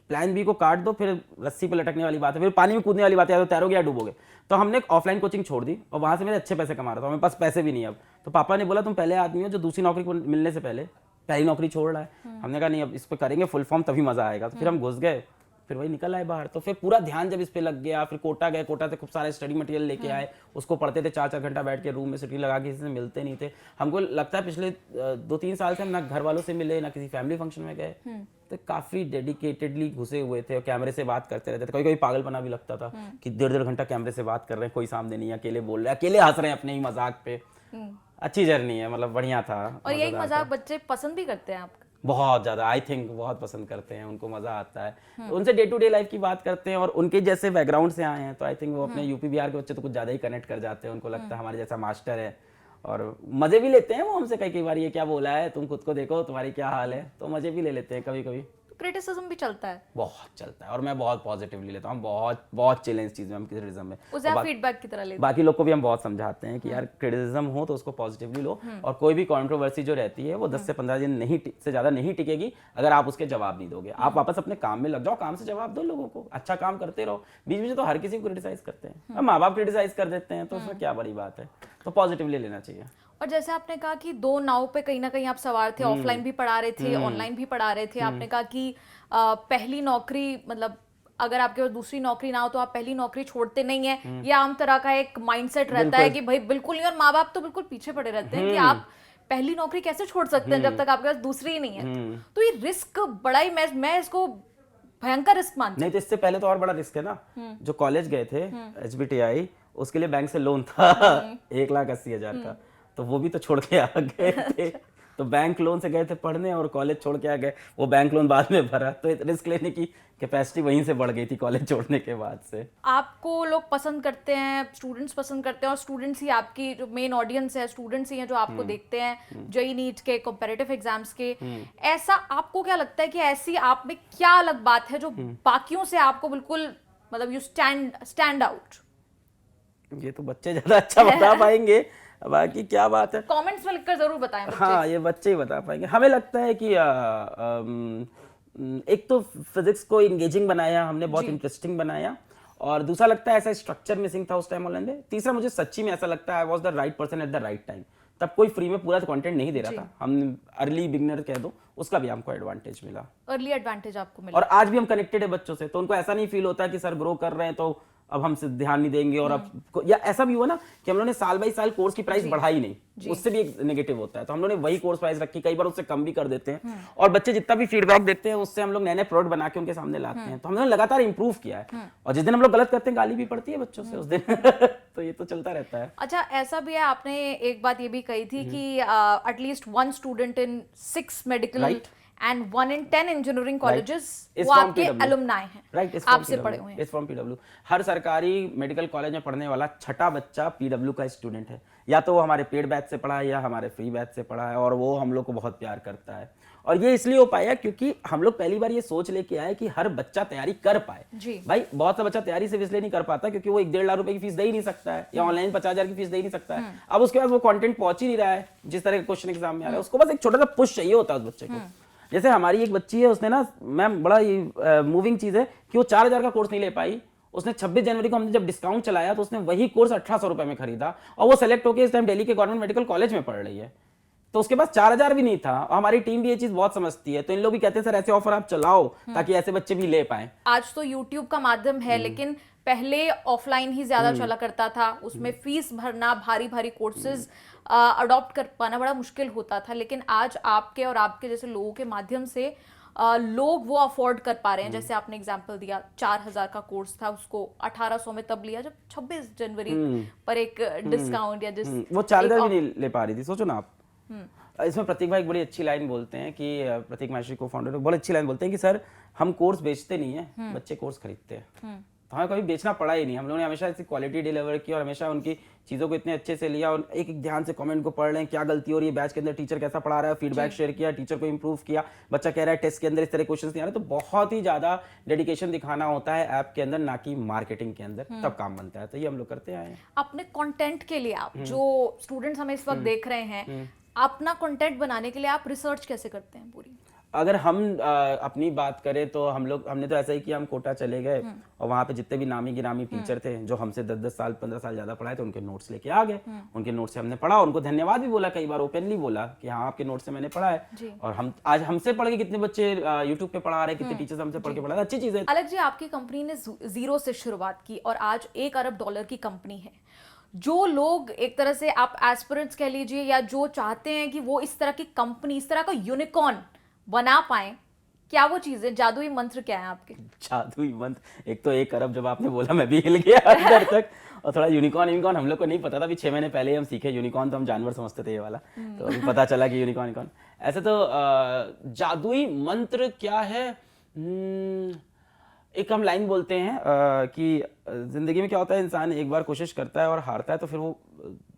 प्लान बी को काट दो, फिर रस्सी पे लटकने वाली बात है, फिर पानी में कूदने वाली बात है, या तो तैरोगे या डूबोगे। तो हमने एक ऑफलाइन कोचिंग छोड़ दी और वहां से मेरे अच्छे पैसे कमा रहा था, मेरे पास पैसे भी नहीं अब। तो पापा ने बोला तुम पहले आदमी हो जो दूसरी नौकरी को मिलने से पहले पहली नौकरी छोड़ रहा है। हमने कहा नहीं, अब इस पे करेंगे फुल फॉर्म, तभी मजा आएगा। तो फिर हम घुस गए, फिर वही निकल आए बाहर। तो फिर पूरा ध्यान जब इस पे लग गया, फिर कोटा गए, कोटा से खूब सारे स्टडी मटेरियल लेके आए, उसको पढ़ते थे 4-4 घंटा बैठ के रूम में, सिटी लगा के, किसी से मिलते नहीं थे। हमको लगता है पिछले 2-3 साल से हम ना घर वालों से मिले ना किसी फैमिली फंक्शन में गए। तो काफी डेडिकेटेडली घुसे हुए थे और कैमरे से बात करते रहते थे। कभी कभी पागलपना भी लगता था कि 1.5 घंटा कैमरे से बात कर रहे हैं, कोई सामने नहीं है, अकेले बोल रहे हैं, अकेले हंस रहे हैं अपने ही मजाक पे। अच्छी जर्नी है, मतलब बढ़िया था। और यही मजाक बच्चे पसंद भी करते हैं आपका? बहुत ज़्यादा, आई थिंक बहुत पसंद करते हैं, उनको मज़ा आता है। तो उनसे डे टू डे लाइफ की बात करते हैं और उनके जैसे बैकग्राउंड से आए हैं तो आई थिंक वो अपने यूपी बिहार के बच्चे तो कुछ ज़्यादा ही कनेक्ट कर जाते हैं। उनको लगता है हमारे जैसा मास्टर है और मज़े भी लेते हैं वो हमसे। कई बार ये क्या बोला है, तुम खुद को देखो, तुम्हारी क्या हाल है, तो मज़े भी ले लेते हैं कभी कभी। क्रिटिसिज्म भी चलता है? बहुत चलता है और मैं बहुत पॉजिटिवली लेता हूँ। हम बहुत चैलेंज चीज़ में हम क्रिटिसिज्म में उसे आप फीडबैक की तरह लेते हैं? बाकी लोग को भी हम बहुत समझाते हैं कि यार क्रिटिसिज्म हो तो उसको पॉजिटिवली लो, और कोई भी कंट्रोवर्सी जो रहती है वो 10 से 15 दिन से ज़्यादा नहीं टिकेगी अगर आप उसके जवाब नहीं दोगे। आप वापस अपने काम में लग जाओ, काम से जवाब दो लोगों को, अच्छा काम करते रहो। बीच बीच में तो हर किसी को क्रिटिसाइज करते हैं, माँ बाप क्रिटिसाइज कर देते हैं, तो उसमें क्या बड़ी बात है। तो पॉजिटिवली लेना चाहिए। और जैसे आपने कहा कि दो नाव पे कहीं ना कहीं आप सवार थे, ऑफलाइन भी पढ़ा रहे थे, ऑनलाइन भी पढ़ा रहे थे। आपने कहा कि पहली नौकरी, मतलब अगर आपके पास दूसरी नौकरी ना हो तो आप पहली नौकरी छोड़ते नहीं है। ये आम तरह का एक माइंडसेट रहता है कि भाई बिल्कुल नहीं, और माँ बाप तो बिल्कुल पीछे पड़े रहते हैं कि आप पहली नौकरी कैसे छोड़ सकते हैं जब तक आपके पास दूसरी ही नहीं है। तो ये रिस्क बड़ा ही, मैं इसको भयंकर रिस्क मानती हूँ। नहीं तो इससे पहले तो और बड़ा रिस्क है ना। जो कॉलेज गए थे HBTI, उसके लिए बैंक से लोन था 1,80,000 का, तो वो भी तो छोड़ के आ गए थे। तो बैंक लोन से गए थे पढ़ने और कॉलेज छोड़ के आ गए, वो बैंक लोन बाद में भरा, तो रिस्क लेने की कैपेसिटी वहीं से बढ़ गई थी कॉलेज छोड़ने के बाद से। आपको लोग पसंद करते हैं, स्टूडेंट्स पसंद करते हैं, और स्टूडेंट्स ही आपकी जो मेन ऑडियंस है, स्टूडेंट्स ही हैं जो आपको देखते हैं जेईई नीट के कॉम्पिटिटिव एग्जाम्स के। ऐसा आपको क्या लगता है कि ऐसी आप में क्या अलग बात है जो बाकियों से आपको बिल्कुल, मतलब यू स्टैंड आउट? ये तो बच्चे ज्यादा अच्छा बता पाएंगे, बाकी क्या बात है कमेंट्स में लिखकर जरूर बताएं बच्चे। हाँ, ये बच्चे ही बता पाएंगे। हमें लगता है कि एक तो फिजिक्स को इंगेजिंग बनाया हमने, बहुत इंटरेस्टिंग बनाया, और दूसरा लगता है ऐसा स्ट्रक्चर मिसिंग था उस टाइम ऑनलाइन में। तीसरा मुझे सच्ची में ऐसा लगता है I was the right person at the right time. तब कोई फ्री में पूरा कंटेंट नहीं दे रहा था, हम अर्ली बिगनर कह दो, उसका भी हमको एडवांटेज मिला, अर्ली एडवांटेज आपको मिला। और आज भी हम कनेक्टेड है बच्चों से, तो उनको ऐसा नहीं फील होता कि सर ग्रो कर रहे हैं तो अब हमसे ध्यान नहीं देंगे। और अब या ऐसा भी हुआ ना कि हम लोगों ने साल बाई साल कोर्स की प्राइस बढ़ाई नहीं, उससे भी एक नेगेटिव होता है। तो हम लोगों ने वही कोर्स प्राइस रखी, कई बार उससे कम भी कर देते हैं, और बच्चे जितना भी फीडबैक देते हैं उससे हम लोग नए नए प्रोडक्ट बना के उनके सामने लाते हैं। तो हम लोग लगातार इंप्रूव किया है, और जिस दिन हम लोग गलत करते हैं गाली भी पड़ती है बच्चों से उस दिन तो ये तो चलता रहता है। अच्छा, ऐसा भी है, आपने एक बात ये भी कही थी कि at least 1 student in 6 medical and 1 in 10 engineering colleges वो आपके एलुमनाई हैं, आपसे पढ़े हुए हैं। From PW। हर सरकारी मेडिकल कॉलेज में पढ़ने वाला छठा बच्चा PW का स्टूडेंट है, या तो वो हमारे पेड बैच से पढ़ा है या हमारे फ्री बैच से पढ़ा है, और वो हम लोग को बहुत प्यार करता है। और ये इसलिए हो पाया क्योंकि हम लोग पहली बार ये सोच लेके आए कि हर बच्चा तैयारी कर पाए। भाई बहुत सा बच्चा तैयारी सिर्फ इसलिए नहीं कर पाता क्योंकि वो 1-1.5 लाख रुपए की फीस दे ही नहीं सकता है, या ऑनलाइन 50,000 की फीस दे ही नहीं सकता है। अब उसके पास वो कंटेंट पहुंच ही नहीं रहा है जिस तरह के क्वेश्चन एग्जाम में आ रहा है, उसको बस एक छोटा सा पुश चाहिए होता है उस बच्चे को। जैसे हमारी एक बच्ची है, उसने ना मैम बड़ा ये मूविंग चीज है कि वो 4,000 का कोर्स नहीं ले पाई। उसने 26 जनवरी को हमने जब डिस्काउंट चलाया तो उसने वही कोर्स 1,800 रुपए में खरीदा, और वो सेलेक्ट होकर इस टाइम दिल्ली के गवर्नमेंट मेडिकल कॉलेज में पढ़ रही है। तो उसके पास 4,000 भी नहीं था, और हमारी टीम भी ये चीज बहुत समझती है। तो इन लोग भी कहते हैं सर ऐसे ऑफर आप चलाओ ताकि ऐसे बच्चे भी ले पाए। आज तो यूट्यूब का माध्यम है, लेकिन पहले ऑफलाइन ही ज्यादा चला करता था, उसमें फीस भरना, भारी भारी कोर्सेज अडॉप्ट कर पाना बड़ा मुश्किल होता था। लेकिन आज आपके और आपके जैसे लोगों के माध्यम से लोग वो अफोर्ड कर पा रहे हैं। जैसे आपने एग्जांपल दिया, 4,000 का कोर्स था, उसको 1,800 में तब लिया जब 26 जनवरी पर एक डिस्काउंट या वो 4,000 भी नहीं ले पा रही थी, सोचो ना आप। इसमें प्रतीक भाई एक बड़ी अच्छी लाइन बोलते हैं कि प्रतीक माहेश्वरी को फाउंडर बहुत अच्छी लाइन बोलते हैं कि सर हम कोर्स बेचते नहीं है, बच्चे कोर्स खरीदते हैं। तो हमें कभी बेचना पड़ा ही नहीं, हम लोगों ने हमेशा ऐसी क्वालिटी डिलीवर की और हमेशा उनकी चीज़ों को इतने अच्छे से लिया, और एक एक ध्यान से कमेंट को पढ़ लें, क्या गलती हो रही है बैच के अंदर, टीचर कैसा पढ़ा रहा है, फीडबैक शेयर किया, टीचर को इंप्रूव किया, बच्चा कह रहा है टेस्ट के अंदर इस तरह क्वेश्चन नहीं आ रहे। तो बहुत ही ज़्यादा डेडिकेशन दिखाना होता है ऐप के अंदर, ना कि मार्केटिंग के अंदर, तब काम बनता है। तो ये हम लोग करते आए हैं। अपने कंटेंट के लिए आप जो स्टूडेंट्स हमें इस वक्त देख रहे हैं, अपना कंटेंट बनाने के लिए आप रिसर्च कैसे करते हैं पूरी? अगर हम अपनी बात करें तो हमने तो ऐसा ही किया, हम कोटा चले गए और वहाँ पे जितने भी नामी गिरामी टीचर थे जो हमसे 10-10 साल 15 साल ज़्यादा पढ़ाए थे, उनके नोट्स लेके आ गए। उनके नोट्स से हमने पढ़ा, उनको धन्यवाद भी बोला, कई बार ओपनली बोला कि हाँ आपके नोट्स से मैंने पढ़ा है। और हम आज हमसे पढ़ के कितने बच्चे यूट्यूब पे पढ़ा रहे हैं, कितने टीचर्स हमसे पढ़ के पढ़ा रहे हैं, अच्छी चीज़ है। अलग जी, आपकी कंपनी ने 0 से शुरुआत की और आज $1 अरब की कंपनी है। जो लोग एक तरह से आप एस्पिरेंट्स कह लीजिए, या जो चाहते हैं कि वो इस तरह की कंपनी, इस तरह का यूनिकॉर्न बना पाए, क्या वो चीजें, जादुई मंत्र क्या है आपके? जादुई मंत्र, एक तो 1 अरब जब आपने बोला मैं भी हिल गया अंदर तक, और थोड़ा यूनिकॉर्न हम लोग को नहीं पता था। अभी 6 महीने पहले हम सीखे यूनिकॉर्न, तो हम जानवर समझते थे ये वाला, तो अभी पता चला कि यूनिकॉर्न ऐसे तो जादुई मंत्र क्या है? एक हम लाइन बोलते हैं कि जिंदगी में क्या होता है, इंसान एक बार कोशिश करता है और हारता है, तो फिर वो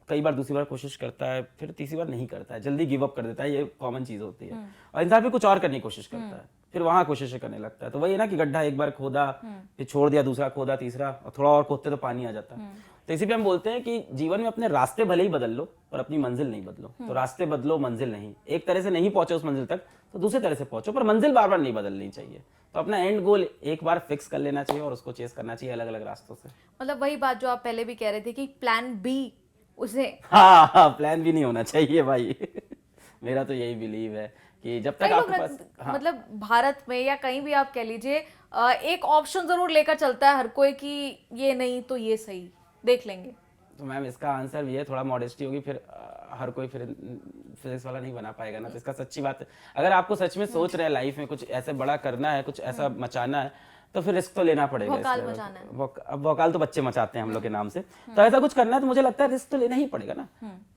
कई बार दूसरी बार कोशिश करता है, फिर तीसरी बार नहीं करता है, जल्दी गिव अप कर देता है। ये कॉमन चीज होती है। और इंसान फिर कुछ और करने की कोशिश करता है, फिर वहां कोशिशें करने लगता है। तो वही है ना कि गड्ढा एक बार खोदा, फिर छोड़ दिया, दूसरा खोदा, तीसरा, और थोड़ा और खोदते तो पानी आ जाता। तो इसी पे हम बोलते हैं कि जीवन में अपने रास्ते भले ही बदल लो पर अपनी मंजिल नहीं बदलो। तो रास्ते बदलो, मंजिल नहीं। एक तरह से नहीं पहुंचे उस मंजिल तक तो दूसरे तरह से पहुंचो, पर मंजिल बार बार नहीं बदलनी चाहिए। तो अपना एंड गोल एक बार फिक्स कर लेना चाहिए और उसको चेस करना चाहिए अलग अलग रास्तों से। मतलब वही बात जो आप पहले भी कह रहे थे कि प्लान बी उसे हाँ, प्लान भी नहीं होना चाहिए भाई। मेरा तो यही बिलीव है कि जब तक कई लोग आपके पास मतलब भारत में या कहीं भी आप कह लीजिए एक ऑप्शन जरूर लेकर चलता है हर कोई कि ये नहीं तो ये सही, देख लेंगे। तो मैम इसका आंसर भी है, थोड़ा मॉडेस्टी होगी, फिर हर कोई फिर फिजिक्स वाला नहीं बना पाएगा ना। तो इसका सच्ची बात है, अगर आपको सच में सोच रहे हैं लाइफ में कुछ ऐसे बड़ा करना है, कुछ ऐसा मचाना है, तो फिर रिस्क तो लेना पड़ेगा। भौकाल मचाना है। अब भौकाल तो बच्चे मचाते हैं हम लोग के नाम से। तो ऐसा कुछ करना है तो मुझे लगता है रिस्क तो लेना ही पड़ेगा ना।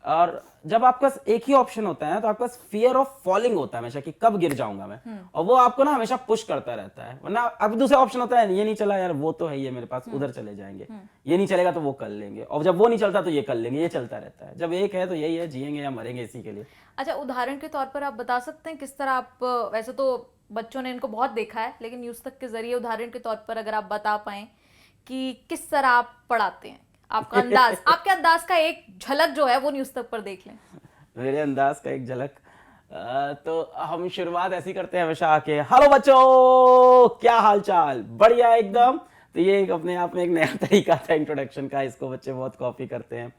और जब आपके पास एक ही ऑप्शन होता है ना, तो आपके पास फियर ऑफ फॉलिंग होता है हमेशा कि कब गिर जाऊंगा मैं, और वो आपको ना हमेशा पुश करता रहता है। वरना अब दूसरा ऑप्शन होता है, ये नहीं चला यार, वो तो है ये मेरे पास, उधर चले जाएंगे। ये नहीं चलेगा तो वो कर लेंगे, और जब वो नहीं चलता तो ये कर लेंगे। ये चलता रहता है। जब एक है तो यही है, जिएंगे या मरेंगे इसी के लिए। अच्छा, उदाहरण के तौर पर आप बता सकते हैं किस तरह आप, वैसे तो बच्चों ने इनको बहुत देखा है, लेकिन न्यूज़ तक के जरिए उदाहरण के तौर पर अगर आप बता पाएं कि किस तरह आप पढ़ाते हैं, आपका अंदाज आपके अंदाज का एक झलक जो है वो न्यूज़ तक पर देख लें। मेरे अंदाज का एक झलक तो हम शुरुआत ऐसी करते हैं हमेशा आके, हेलो बच्चों, क्या हाल चाल, बढ़िया एकदम। तो ये एक अपने आप में एक नया तरीका था इंट्रोडक्शन का, इसको बच्चे बहुत कॉपी करते हैं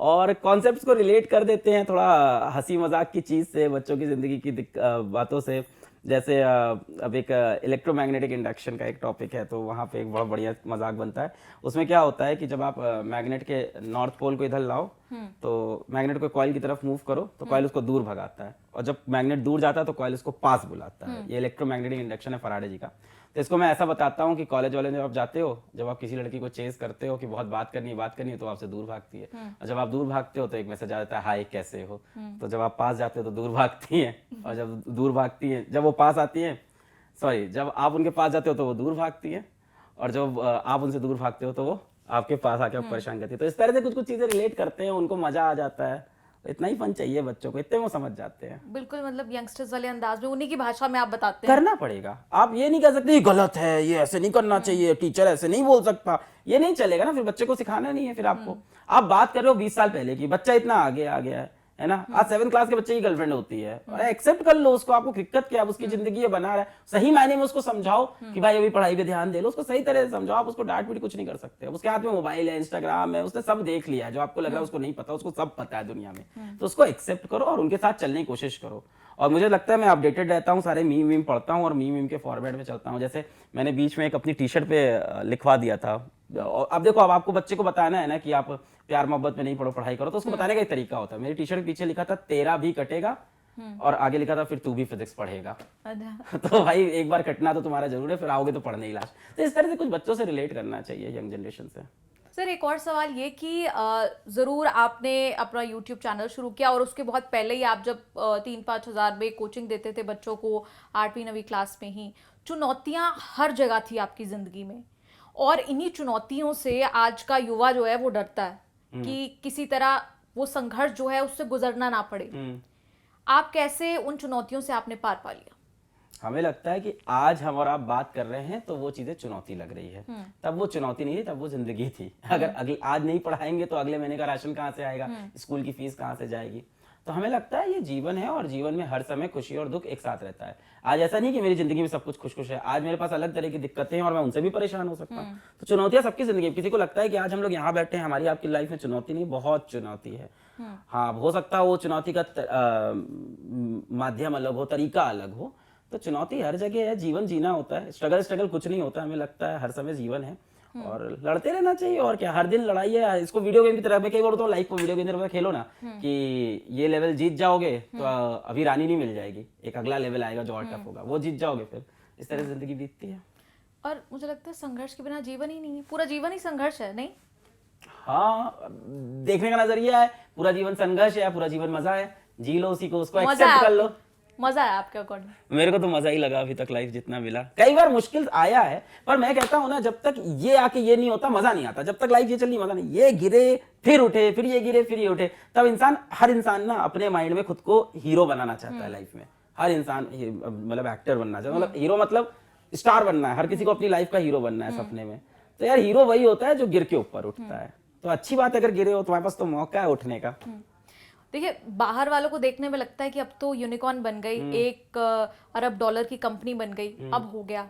और कॉन्सेप्ट्स को रिलेट कर देते हैं थोड़ा हंसी मजाक की चीज़ से, बच्चों की ज़िंदगी की बातों से। जैसे अब एक इलेक्ट्रोमैग्नेटिक इंडक्शन का एक टॉपिक है, तो वहाँ पे एक बहुत बढ़िया मजाक बनता है। उसमें क्या होता है कि जब आप मैग्नेट के नॉर्थ पोल को इधर लाओ, तो मैग्नेट को कॉइल की तरफ मूव करो तो कॉइल उसको दूर भगाता है, और जब मैग्नेट दूर जाता है तो कॉइल उसको पास बुलाता है। ये इलेक्ट्रोमैग्नेटिक इंडक्शन है फराडे जी का। तो इसको मैं ऐसा बताता हूँ कि कॉलेज वाले जब आप जाते हो, जब आप किसी लड़की को चेस करते हो कि बहुत बात करनी है तो आपसे दूर भागती है, और जब आप दूर भागते हो तो एक मैसेज आ जाता है, हाय कैसे हो। तो जब आप पास जाते हो तो दूर भागती है, और जब दूर भागती है, जब वो पास आती है, सॉरी, जब आप उनके पास जाते हो तो वो दूर भागती है, और जब आप उनसे दूर भागते हो तो वो आपके पास आके परेशान करती है। तो इस तरह से कुछ कुछ चीजें रिलेट करते हैं, उनको मजा आ जाता है। इतना ही फन चाहिए बच्चों को, इतने वो समझ जाते हैं। बिल्कुल, मतलब यंगस्टर्स वाले अंदाज में उन्हीं की भाषा में आप बताते हैं। करना पड़ेगा। आप ये नहीं कह सकते ये गलत है, ये ऐसे नहीं करना चाहिए, टीचर ऐसे नहीं बोल सकता, ये नहीं चलेगा ना। फिर बच्चे को सिखाना नहीं है। फिर आपको, आप बात कर रहे हो 20 साल पहले की, बच्चा इतना आगे आ गया है ना। आज 7th क्लास के बच्चे की गर्लफ्रेंड होती है, और एक्सेप्ट कर लो उसको। आपको दिक्कत क्या है, उसकी जिंदगी ये बना रहा है, सही मायने में उसको समझाओ कि भाई अभी पढ़ाई पे ध्यान दे लो, उसको सही तरह से समझाओ। आप उसको डांट पीट कुछ नहीं कर सकते। उसके हाथ में मोबाइल है, इंस्टाग्राम है, उसने सब देख लिया है। जो आपको लग रहा है उसको नहीं पता, उसको सब पता है दुनिया में। तो उसको एक्सेप्ट करो और उनके साथ चलने की कोशिश करो। और मुझे लगता है मैं अपडेटेड रहता हूँ, सारे मीम पढ़ता हूँ और मीम के फॉरवर्ड में चलता हूँ। जैसे मैंने बीच में एक अपनी टी शर्ट पे लिखवा दिया था। और अब देखो, अब आपको बच्चे को बताना है ना कि आप प्यार मोहब्बत में नहीं पढ़ो, पढ़ाई करो, तो उसको बताने का एक तरीका होता है। मेरी टी शर्ट के पीछे लिखा था, तेरा भी कटेगा, और आगे लिखा था, फिर तू भी फिजिक्स पढ़ेगा। तो भाई एक बार कटना तो तुम्हारा जरूर है, फिर आओगे तो पढ़ने ही लास्ट। तो इस तरह से कुछ बच्चों से रिलेट करना चाहिए, यंग जनरेशन से। सर, एक और सवाल ये कि ज़रूर आपने अपना यूट्यूब चैनल शुरू किया, और उसके बहुत पहले ही आप जब 3-5 हज़ार में कोचिंग देते थे बच्चों को 8वीं-9वीं क्लास में ही, चुनौतियां हर जगह थी आपकी ज़िंदगी में, और इन्हीं चुनौतियों से आज का युवा जो है वो डरता है कि किसी तरह वो संघर्ष जो है उससे गुजरना ना पड़े। आप कैसे उन चुनौतियों से आपने पार पा लिया? हमें लगता है कि आज हम और आप बात कर रहे हैं तो वो चीजें चुनौती लग रही है, तब वो चुनौती नहीं थी, तब वो जिंदगी थी। अगर अगले आज नहीं पढ़ाएंगे तो अगले महीने का राशन कहाँ से आएगा, स्कूल की फीस कहाँ से जाएगी। तो हमें लगता है ये जीवन है, और जीवन में हर समय खुशी और दुख एक साथ रहता है। आज ऐसा नहीं कि मेरी जिंदगी में सब कुछ खुश है, आज मेरे पास अलग तरह की दिक्कतें हैं और मैं उनसे भी परेशान हो सकता हूँ। तो चुनौतियां सबकी जिंदगी में, किसी को लगता है कि आज हम लोग यहाँ बैठे हैं, हमारी आपकी लाइफ में चुनौती नहीं, बहुत चुनौती है। हाँ, हो सकता है वो चुनौती का माध्यम अलग हो, तरीका अलग हो। तो चुनौती हर जगह है, जीवन जीना होता है, स्ट्रगल कुछ नहीं होता। हमें लगता है हर समय जीवन है और लड़ते रहना चाहिए। और क्या, हर दिन लड़ाई है। इसको वीडियो गेम की तरह, मैं कई बार तो लाइफ को वीडियो गेम की तरह खेलो ना, कि ये लेवल जीत जाओगे तो अभी रानी नहीं मिल जाएगी, एक अगला लेवल आएगा जो और टफ होगा, वो जीत जाओगे, फिर इस तरह से जिंदगी बीतती है। और मुझे लगता है संघर्ष के बिना जीवन ही नहीं है, पूरा जीवन ही संघर्ष है, नहीं? हाँ, देखने का नजरिया है। पूरा जीवन संघर्ष है या पूरा जीवन मजा है, जी लो उसी को, उसको एक्सेप्ट कर लो। मजा आया आपके अकॉर्डिंग? मेरे को तो मजा ही लगा अभी तक लाइफ जितना मिला। कई बार मुश्किल आया है, पर मैं कहता हूं ना, जब तक ये आके ये नहीं होता मजा नहीं आता। जब तक लाइफ ये चल रही मजा नहीं, ये गिरे फिर उठे, फिर ये गिरे फिर ये उठे, तब हर इंसान ना अपने माइंड में खुद को हीरो बनाना चाहता है लाइफ में। हर इंसान मतलब एक्टर बनना चाहता है, मतलब हीरो मतलब स्टार बनना है। हर किसी को अपनी लाइफ का हीरो बनना है सपने में। तो यार हीरो वही होता है जो गिर के ऊपर उठता है। तो अच्छी बात है, अगर गिरे हो तुम्हारे पास तो मौका है उठने का। देखिए, बाहर वालों को देखने में लगता है कि अब तो यूनिकॉर्न बन गई, $1 अरब की कंपनी बन गई, अब हो गया।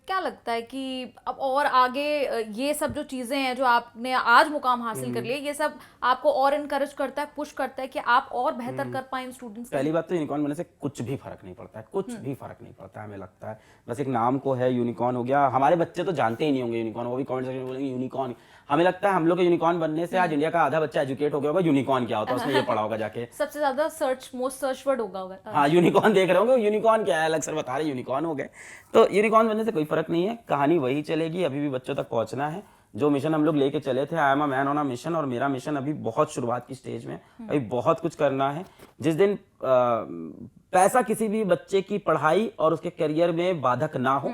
क्या लगता है कि अब और आगे ये सब जो चीजें हैं जो आपने आज मुकाम हासिल कर लिया, ये सब आपको और इनकरेज करता है, पुश करता है कि आप और बेहतर कर पाए स्टूडेंट्स? पहली बात तो यूनिकॉर्न बनने से कुछ भी फर्क नहीं पड़ता है, कुछ भी फर्क नहीं पड़ता है। हमें लगता है बस एक नाम को है, यूनिकॉर्न हो गया। हमारे बच्चे तो जानते ही नहीं होंगे यूनिकॉर्न, वो भी कमेंट सेक्शन में बोलेंगे यूनिकॉर्न। हमें लगता है हम लोग के यूनिकॉर्न बनने से आज इंडिया का आधा बच्चा एजुकेट हो गया होगा, यूनिकॉर्न क्या होता है उसने ये पढ़ा होगा जाके। सबसे ज्यादा मोस्ट सर्च वर्ड होगा। हाँ, यूनिकॉर्न देख रहे होंगे, यूनिकॉर्न क्या है, अलग सर बता रहे यूनिकॉर्न हो गए। तो यूनिकॉर्न बनने से कोई फर्क नहीं है, कहानी वही चलेगी। अभी भी बच्चों तक पहुंचना है। जो मिशन हम लोग लेके चले थे, I am a man on a mission, और मेरा मिशन अभी बहुत शुरुआत की स्टेज में, अभी बहुत कुछ करना है। जिस दिन पैसा किसी भी बच्चे की पढ़ाई और उसके करियर में बाधक ना हो,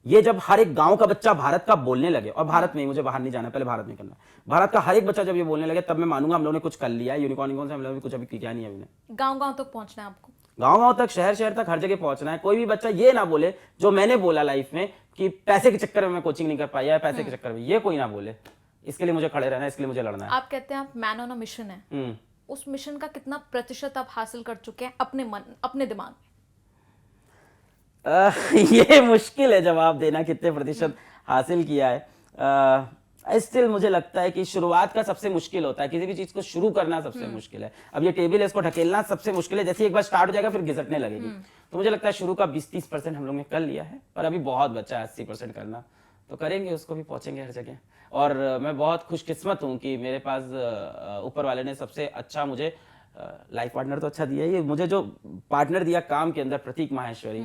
ये जब हर एक गांव का बच्चा भारत का बोलने लगे, और भारत में ही, मुझे बाहर नहीं जाना, पहले भारत में करना, भारत का हर एक बच्चा जब ये बोलने लगे, तब मैं मानूंगा हम लोगों ने कुछ कर लिया है। यूनिकॉर्न से हम लोग कुछ अभी किया नहीं है। अभी गांव-गांव तक पहुंचना है आपको, गांव-गांव तक, शहर-शहर तक, हर जगह पहुंचना है। कोई भी बच्चा ये ना बोले जो मैंने बोला लाइफ में कि पैसे के चक्कर में मैं कोचिंग नहीं कर पाया, पैसे के चक्कर में, ये कोई ना बोले। इसके लिए मुझे खड़े रहना है, इसके लिए मुझे लड़ना है। आप कहते हैं आप मैन ऑन अ मिशन है, उस मिशन का कितना प्रतिशत आप हासिल कर चुके हैं अपने मन, अपने दिमाग में? ये मुश्किल है जवाब देना, कितने प्रतिशत हासिल किया है। स्टिल मुझे लगता है कि शुरुआत का सबसे मुश्किल होता है, किसी भी चीज को शुरू करना सबसे मुश्किल है। अब ये टेबल है, इसको ढकेलना सबसे मुश्किल है। जैसे एक बार स्टार्ट हो जाएगा फिर घिसटने लगेगी। तो मुझे लगता है शुरू का 20-30% हम लोग ने कर लिया है, पर अभी बहुत बचा है 80% करना। तो करेंगे, उसको भी पहुंचेंगे हर जगह। और मैं बहुत खुशकिस्मत हूँ कि मेरे पास ऊपर वाले ने सबसे अच्छा मुझे लाइफ पार्टनर तो अच्छा दिया है। ये मुझे जो पार्टनर दिया काम के अंदर, प्रतीक माहेश्वरी,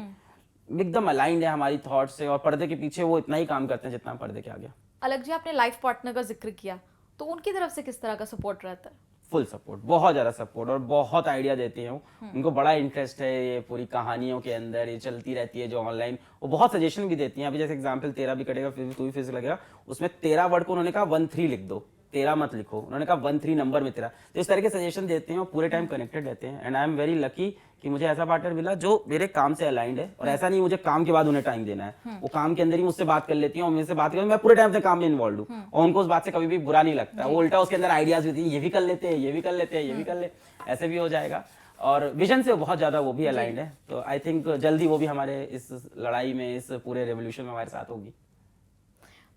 एकदम अलाइंड है हमारी थॉट से, और पर्दे के पीछे वो इतना ही काम करते हैं जितना पर्दे के आगे। अलग जी, आपने लाइफ पार्टनर का जिक्र किया, तो उनकी तरफ से किस तरह का सपोर्ट रहता है? फुल सपोर्ट, बहुत ज्यादा सपोर्ट, और बहुत आइडिया देती हैं। उनको बड़ा इंटरेस्ट है ये पूरी कहानियों के अंदर, ये चलती रहती है जो ऑनलाइन। वो बहुत सजेशन भी देती हैं। अभी जैसे एग्जांपल, तेरा भी कटेगा फिर तू भी फिर से लगेगा, उसमें 13 वर्ड को उन्होंने कहा 13 लिख दो, 13 मत लिखो। उन्होंने कहा 13 नंबर में 13। तो इस तरह के सजेशन देते हैं और पूरे टाइम कनेक्टेड रहते हैं। And I am very lucky कि मुझे ऐसा पार्टनर मिला जो मेरे काम से अलाइंड है। और ऐसा नहीं मुझे काम के बाद उन्हें टाइम देना है, वो काम के अंदर ही मुझसे बात कर लेती हैं और मुझसे बात करती, मैं पूरे टाइम से काम में इन्वॉल्व हूँ, और उनको उस बात से कभी भी बुरा नहीं लगता। वो उल्टा उसके अंदर आइडियाज भी, ये भी कर लेते हैं, ये भी कर लेते हैं, ये भी कर ले, ऐसे भी हो जाएगा। और विजन से बहुत ज्यादा वो भी अलाइंड है। तो आई थिंक जल्दी वो भी हमारे इस लड़ाई में, इस पूरे रेवोल्यूशन में हमारे साथ होगी।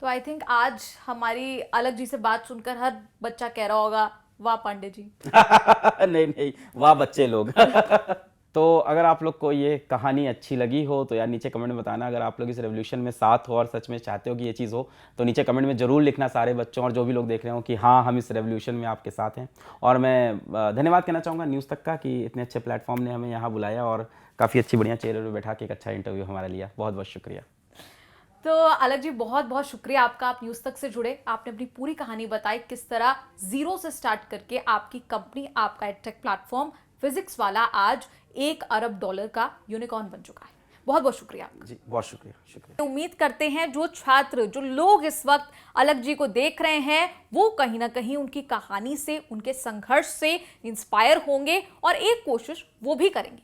तो आई थिंक आज हमारी अलग जी से बात सुनकर हर बच्चा कह रहा होगा, वाह पांडे जी। नहीं, वाह बच्चे लोग। तो अगर आप लोग को ये कहानी अच्छी लगी हो तो यार नीचे कमेंट में बताना। अगर आप लोग इस रेवोल्यूशन में साथ हो और सच में चाहते हो कि ये चीज़ हो, तो नीचे कमेंट में जरूर लिखना सारे बच्चों और जो भी लोग देख रहे हो कि हाँ, हम इस रेवोल्यूशन में आपके साथ हैं। और मैं धन्यवाद कहना चाहूँगा न्यूज़ तक का कि इतने अच्छे प्लेटफॉर्म ने हमें यहाँ बुलाया और काफ़ी अच्छी बढ़िया चेहरे पर बैठा के एक अच्छा इंटरव्यू हमारा लिया। बहुत बहुत शुक्रिया। तो अलग जी, बहुत बहुत शुक्रिया आपका, आप न्यूज़ तक से जुड़े, आपने अपनी पूरी कहानी बताई, किस तरह जीरो से स्टार्ट करके आपकी कंपनी, आपका एडटेक प्लेटफॉर्म फिजिक्स वाला आज $1 अरब का यूनिकॉर्न बन चुका है। बहुत बहुत शुक्रिया आपका। जी, बहुत शुक्रिया। उम्मीद करते हैं जो छात्र, जो लोग इस वक्त अलग जी को देख रहे हैं, वो कहीं ना कहीं उनकी कहानी से, उनके संघर्ष से इंस्पायर होंगे और एक कोशिश वो भी करेंगे।